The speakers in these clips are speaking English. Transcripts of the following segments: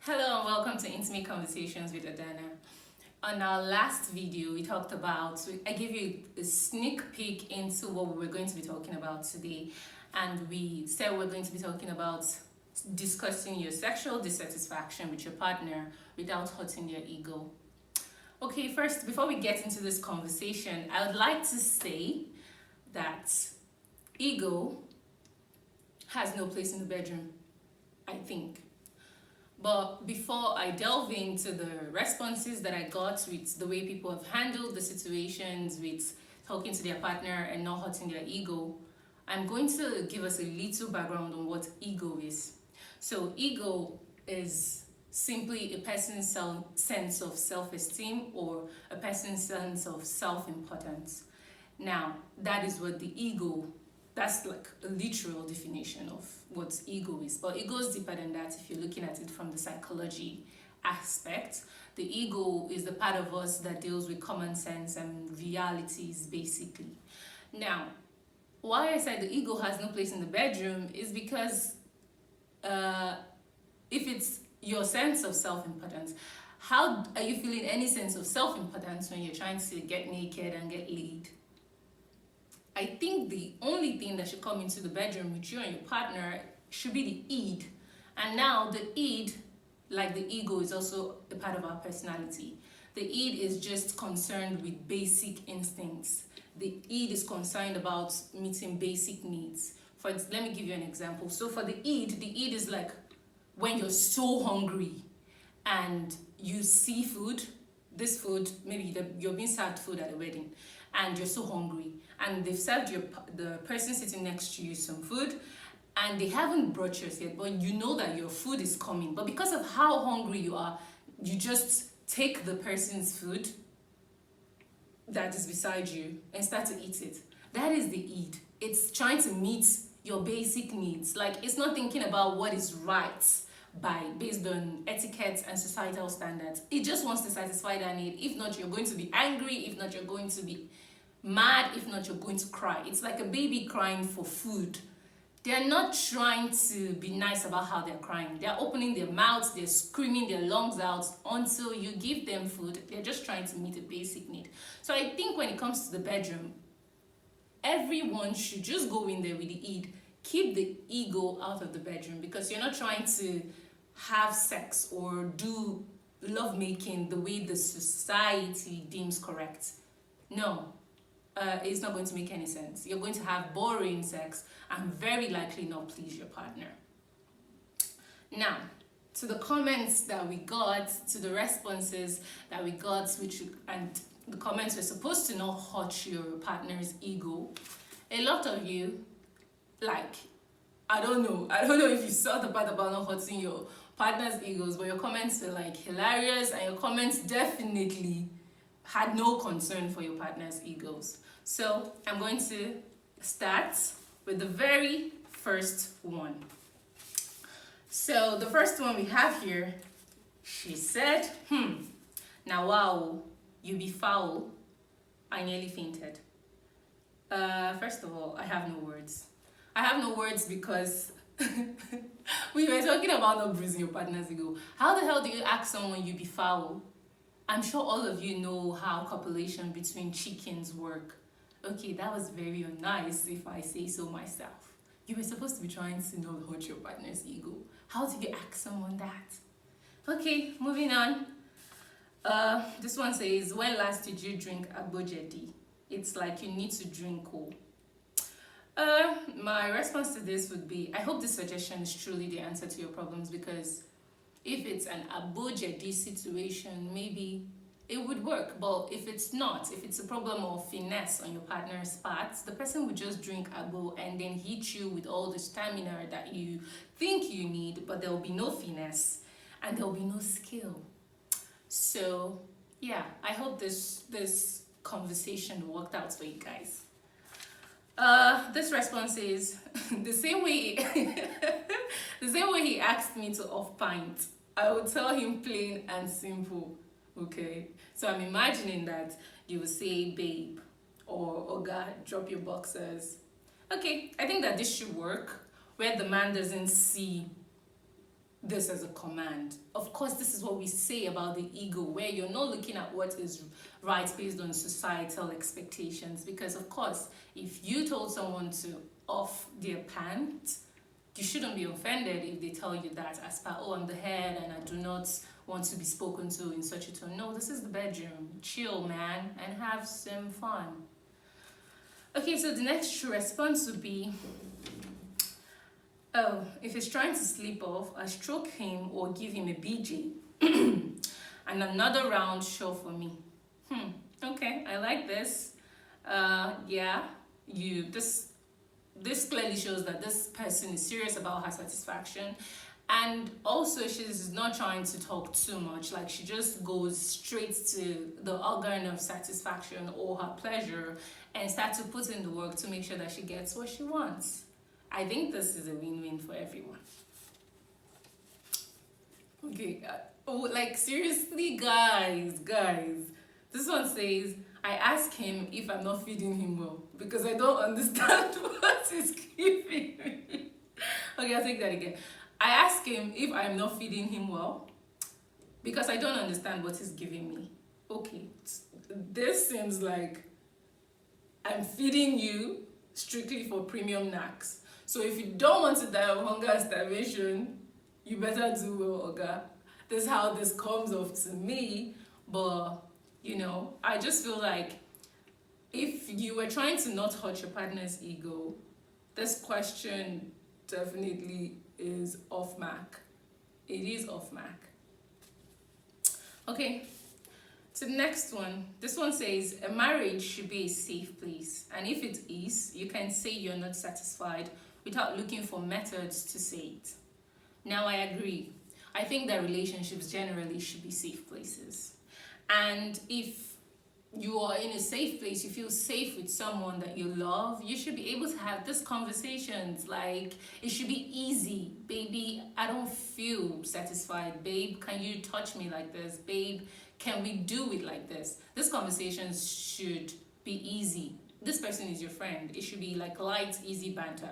Hello and welcome to Intimate Conversations with Adana. On our last video, I gave you a sneak peek into what we were going to be talking about today. And we said we're going to be talking about discussing your sexual dissatisfaction with your partner without hurting their ego. Okay, first, before we get into this conversation, I would like to say that ego has no place in the bedroom, I think. But before I delve into the responses that I got with the way people have handled the situations with talking to their partner and not hurting their ego, I'm going to give us a little background on what ego is. So ego is simply a person's sense of self-esteem or a person's sense of self-importance. Now, that is what the ego, that's like a literal definition of what ego is. But it goes deeper than that if you're looking at it from the psychology aspect. The ego is the part of us that deals with common sense and realities, basically. Now, why I said the ego has no place in the bedroom is because if it's your sense of self-importance, how are you feeling any sense of self-importance when you're trying to get naked and get laid? I think the only thing that should come into the bedroom with you and your partner should be the id. And now the id, like the ego, is also a part of our personality. The id is just concerned with basic instincts. The id is concerned about meeting basic needs. Let me give you an example. So for the id is like when you're so hungry and you see food, this food, maybe you're being served food at a wedding and you're so hungry and they've served the person sitting next to you some food and they haven't brought yours yet, but you know that your food is coming. But because of how hungry you are, you just take the person's food that is beside you and start to eat it. That is the id. It's trying to meet your basic needs. Like, it's not thinking about what is right based on etiquette and societal standards. It just wants to satisfy that need. If not, you're going to be angry. If not, you're going to be mad. If not, you're going to cry. It's like a baby crying for food. They're not trying to be nice about how they're crying. They're opening their mouths, they're screaming their lungs out until you give them food. They're just trying to meet a basic need. So I think when it comes to the bedroom, everyone should just go in there with the id. Keep the ego out of the bedroom because you're not trying to have sex or do lovemaking the way the society deems correct. No, it's not going to make any sense. You're going to have boring sex and very likely not please your partner. Now, to the comments that we got, to the responses that we got, and the comments were supposed to not hurt your partner's ego. A lot of you, I don't know if you saw the part about not hurting your partner's egos, but your comments were hilarious, and your comments definitely had no concern for your partner's egos. So I'm going to start with the very first one. So the first one we have here, she said, now wow, you be foul. I nearly fainted. First of all, I have no words. I have no words because we were talking about not bruising your partner's ego. How the hell do you ask someone you be foul? I'm sure all of you know how copulation between chickens work. Okay, that was very unnice if I say so myself. You were supposed to be trying to not hurt your partner's ego. How do you ask someone that? Okay, moving on. This one says, when last did you drink abojedi? It's like you need to drink cool. My response to this would be, I hope this suggestion is truly the answer to your problems, because if it's an abojedi situation, maybe it would work. But if it's not, if it's a problem of finesse on your partner's part, the person would just drink abo and then hit you with all the stamina that you think you need, but there will be no finesse and there will be no skill. So yeah, I hope this conversation worked out for you guys. This response is the same way he asked me to off pint, I would tell him plain and simple. Okay, so I'm imagining that you will say, babe, or Oga, drop your boxers. Okay, I think that this should work where the man doesn't see this as a command. Of course, this is what we say about the ego, where you're not looking at what is right based on societal expectations. Because, of course, if you told someone to off their pants, you shouldn't be offended if they tell you that as per, oh, I'm the head and I do not want to be spoken to in such a tone. No, this is the bedroom. Chill, man, and have some fun. Okay, so the next true response would be, oh, if he's trying to sleep off, I stroke him or give him a BJ. And another round show for me. Okay, I like this. Yeah, this clearly shows that this person is serious about her satisfaction. And also, she's not trying to talk too much. Like, she just goes straight to the organ of satisfaction or her pleasure and starts to put in the work to make sure that she gets what she wants. I think this is a win-win for everyone. Okay, like, seriously, guys. This one says, I ask him if I'm not feeding him well because I don't understand what he's giving me. Okay, I'll take that again. I ask him if I'm not feeding him well because I don't understand what he's giving me. Okay, this seems like I'm feeding you strictly for premium knacks. So if you don't want to die of hunger and starvation, you better do well, Oga. This is how this comes off to me. But, I just feel like if you were trying to not hurt your partner's ego, this question definitely is off mark. It is off mark. Okay, to the next one. This one says, a marriage should be a safe place. And if it is, you can say you're not satisfied without looking for methods to say it. Now, I agree. I think that relationships generally should be safe places. And if you are in a safe place, you feel safe with someone that you love, you should be able to have these conversations. Like, it should be easy. Baby, I don't feel satisfied. Babe, can you touch me like this? Babe, can we do it like this? These conversations should be easy. This person is your friend. It should be like light, easy banter.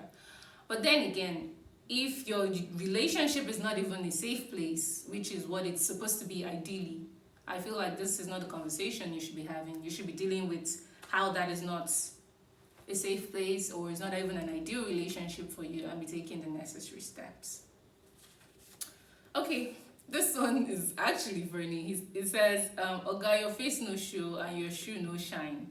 But then again, if your relationship is not even a safe place, which is what it's supposed to be ideally, I feel like this is not a conversation you should be having. You should be dealing with how that is not a safe place or is not even an ideal relationship for you and be taking the necessary steps. Okay, this one is actually funny. It says, Oga, your face no show and your shoe no shine.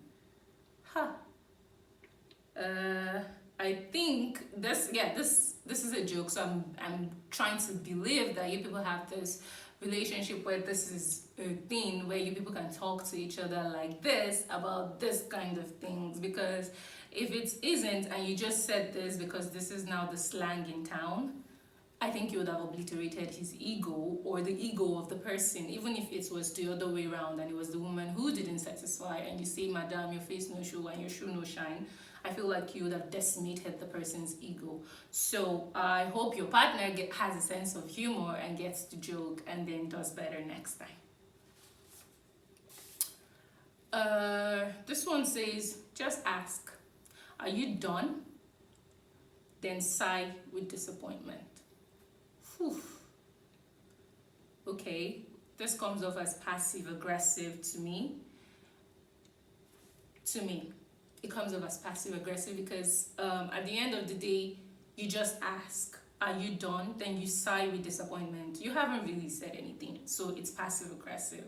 I think this is a joke. So I'm trying to believe that you people have this relationship where this is a thing where you people can talk to each other like this about this kind of things. Because if it isn't and you just said this because this is now the slang in town, I think you would have obliterated his ego or the ego of the person, even if it was the other way around and it was the woman who didn't satisfy and you say, Madam, your face no show and your shoe no shine. I feel like you would have decimated the person's ego. So I hope your partner has a sense of humor and gets the joke and then does better next time. This one says, just ask, are you done? Then sigh with disappointment. Whew. Okay, this comes off as passive aggressive to me. It comes off as passive aggressive because at the end of the day, you just ask, are you done? Then you sigh with disappointment. You haven't really said anything, so it's passive aggressive.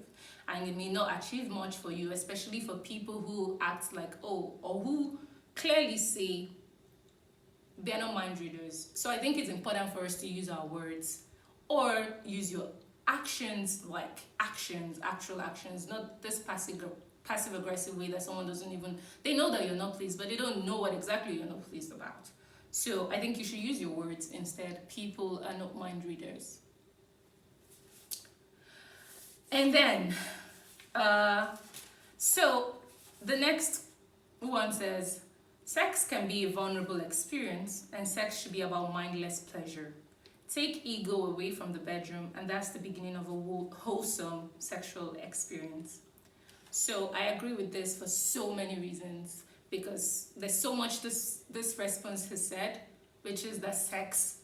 And it may not achieve much for you, especially for people who act like, oh, or who clearly say they're not mind readers. So I think it's important for us to use our words or use your actions, like actual actions, not this passive aggressive way that someone doesn't even, they know that you're not pleased, but they don't know what exactly you're not pleased about. So I think you should use your words instead. People are not mind readers. And then, so the next one says, sex can be a vulnerable experience and sex should be about mindless pleasure. Take ego away from the bedroom and that's the beginning of a wholesome sexual experience. So I agree with this for so many reasons because there's so much this response has said, which is that sex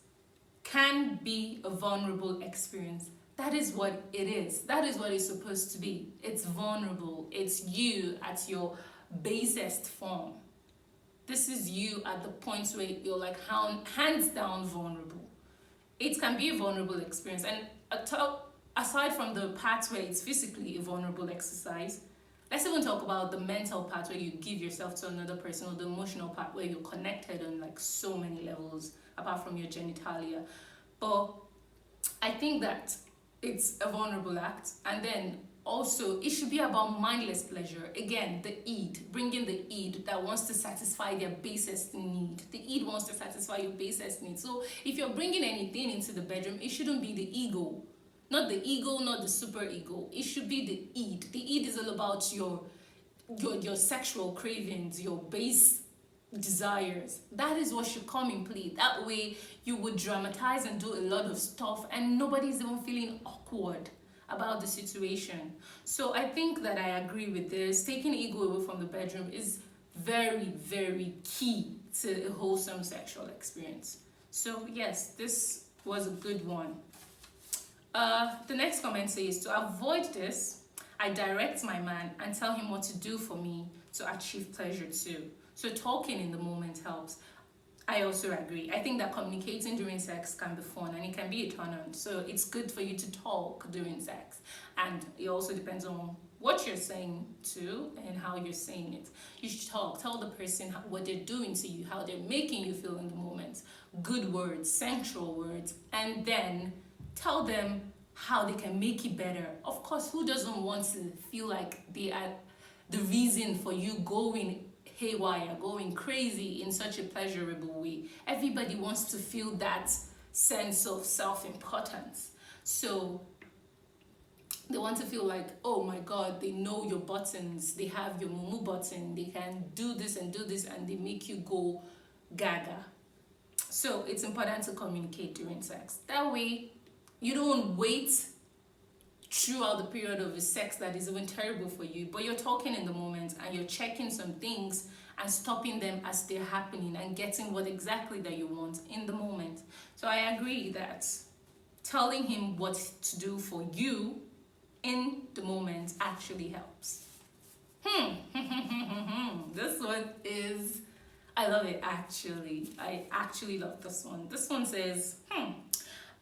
can be a vulnerable experience. That is what it is. That is what it's supposed to be. It's vulnerable. It's you at your basest form. This is you at the point where you're like hands down vulnerable. It can be a vulnerable experience. And aside from the part where it's physically a vulnerable exercise, let's even talk about the mental part where you give yourself to another person, or the emotional part where you're connected on like so many levels apart from your genitalia. But I think that it's a vulnerable act. And then also, it should be about mindless pleasure. Again, the id, bringing the id that wants to satisfy their basest need. The id wants to satisfy your basest need. So if you're bringing anything into the bedroom, it shouldn't be the ego. Not the ego, not the super ego. It should be the id. The id is all about your sexual cravings, your base desires. That is what should come in play. That way you would dramatize and do a lot of stuff and nobody's even feeling awkward about the situation. So I think that I agree with this. Taking ego away from the bedroom is very, very key to a wholesome sexual experience. So yes, this was a good one. The next comment says, to avoid this, I direct my man and tell him what to do for me to achieve pleasure too. So talking in the moment helps. I also agree. I think that communicating during sex can be fun and it can be a turn on. So it's good for you to talk during sex. And it also depends on what you're saying too and how you're saying it. You should talk. Tell the person what they're doing to you, how they're making you feel in the moment. Good words, sensual words. And then tell them how they can make it better. Of course, who doesn't want to feel like they are the reason for you going haywire, going crazy in such a pleasurable way? Everybody wants to feel that sense of self-importance. So they want to feel like, oh my God, they know your buttons, they have your mumu button, they can do this, and they make you go gaga. So it's important to communicate during sex. That way, you don't wait throughout the period of the sex that is even terrible for you, but you're talking in the moment and you're checking some things and stopping them as they're happening and getting what exactly that you want in the moment. So I agree that telling him what to do for you in the moment actually helps. This one is, I love it actually. I actually love this one. This one says,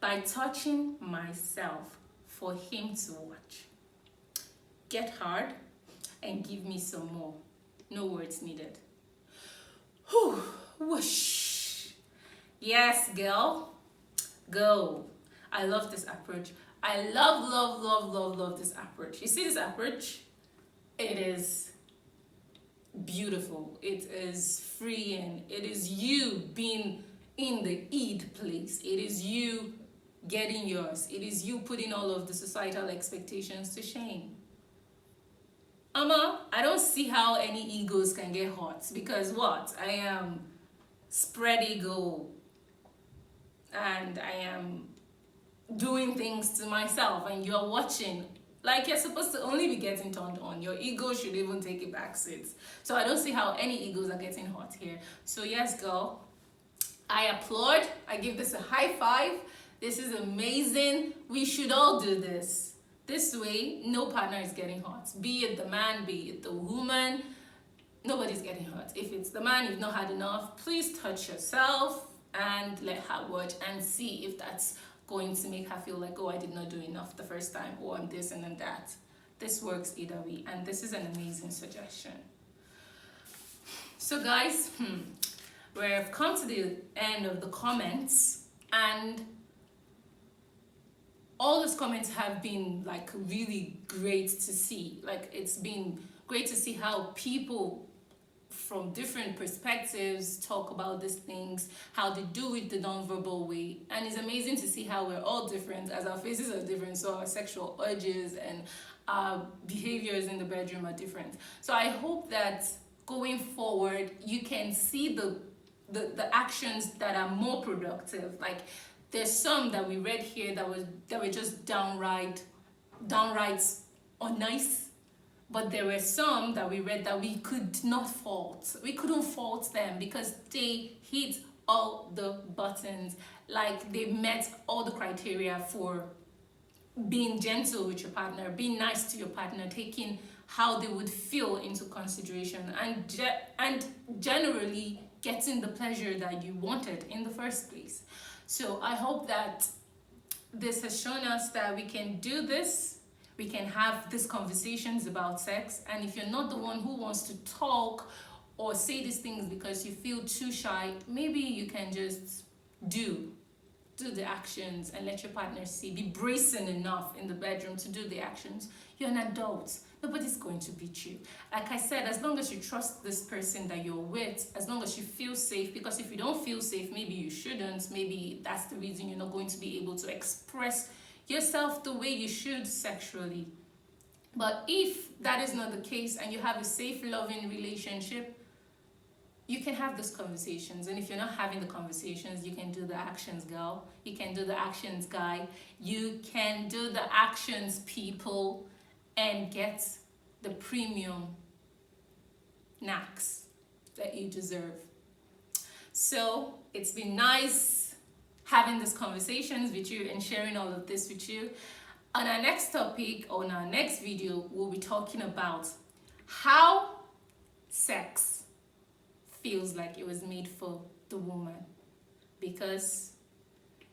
by touching myself for him to watch. Get hard and give me some more. No words needed. Whew, whoosh. Yes, girl. Go. I love this approach. I love this approach. You see this approach? It is beautiful. It is freeing. It is you being in the id place. It is you getting yours. It is you putting all of the societal expectations to shame. I don't see how any egos can get hot, because what? I am spread eagle and I am doing things to myself and you're watching. Like, you're supposed to only be getting turned on. Your ego should even take a back seat. So I don't see how any egos are getting hot here. So yes, girl, I applaud. I give this a high five. This is amazing. We should all do this. This way, no partner is getting hot. Be it the man, be it the woman, nobody's getting hot. If it's the man, you've not had enough, please touch yourself and let her watch and see if that's going to make her feel like, oh, I did not do enough the first time, or I'm this and I'm that. This works either way, and this is an amazing suggestion. So guys, we've come to the end of the comments, and all those comments have been like really great to see. Like, it's been great to see how people from different perspectives talk about these things, how they do it the non-verbal way. And it's amazing to see how we're all different, as our faces are different, so our sexual urges and our behaviors in the bedroom are different. So I hope that going forward, you can see the actions that are more productive. Like, there's some that we read here that were just downright unnice. But there were some that we read that we could not fault. We couldn't fault them because they hit all the buttons like they met all the criteria for being gentle with your partner, being nice to your partner, taking how they would feel into consideration, and generally getting the pleasure that you wanted in the first place. So I hope that this has shown us that we can do this. We can have these conversations about sex, and if you're not the one who wants to talk or say these things because you feel too shy, maybe you can just do the actions and let your partner see. Be brazen enough in the bedroom to do the actions. You're an adult. Nobody's going to beat you. Like I said, as long as you trust this person that you're with, as long as you feel safe, because if you don't feel safe, maybe you shouldn't. Maybe that's the reason you're not going to be able to express yourself the way you should sexually. But if that is not the case and you have a safe, loving relationship, you can have those conversations. And if you're not having the conversations, you can do the actions, girl. You can do the actions, guy. You can do the actions, people, and get the premium knacks that you deserve. So it's been nice having these conversations with you and sharing all of this with you. On our next topic, on our next video, we'll be talking about how sex feels like it was made for the woman. Because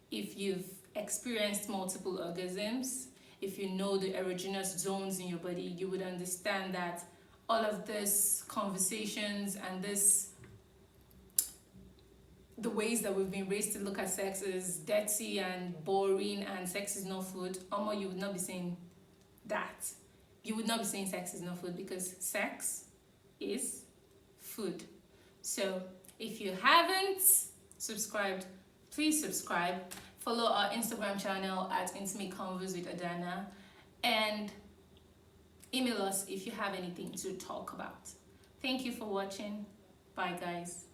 if you've experienced multiple orgasms, if you know the erogenous zones in your body, you would understand that all of this conversations and the ways that we've been raised to look at sex is dirty and boring and sex is not food. You would not be saying that. You would not be saying sex is not food, because sex is food. So if you haven't subscribed, please subscribe. Follow our Instagram channel at Intimate Convos with Adana, and email us if you have anything to talk about. Thank you for watching. Bye, guys.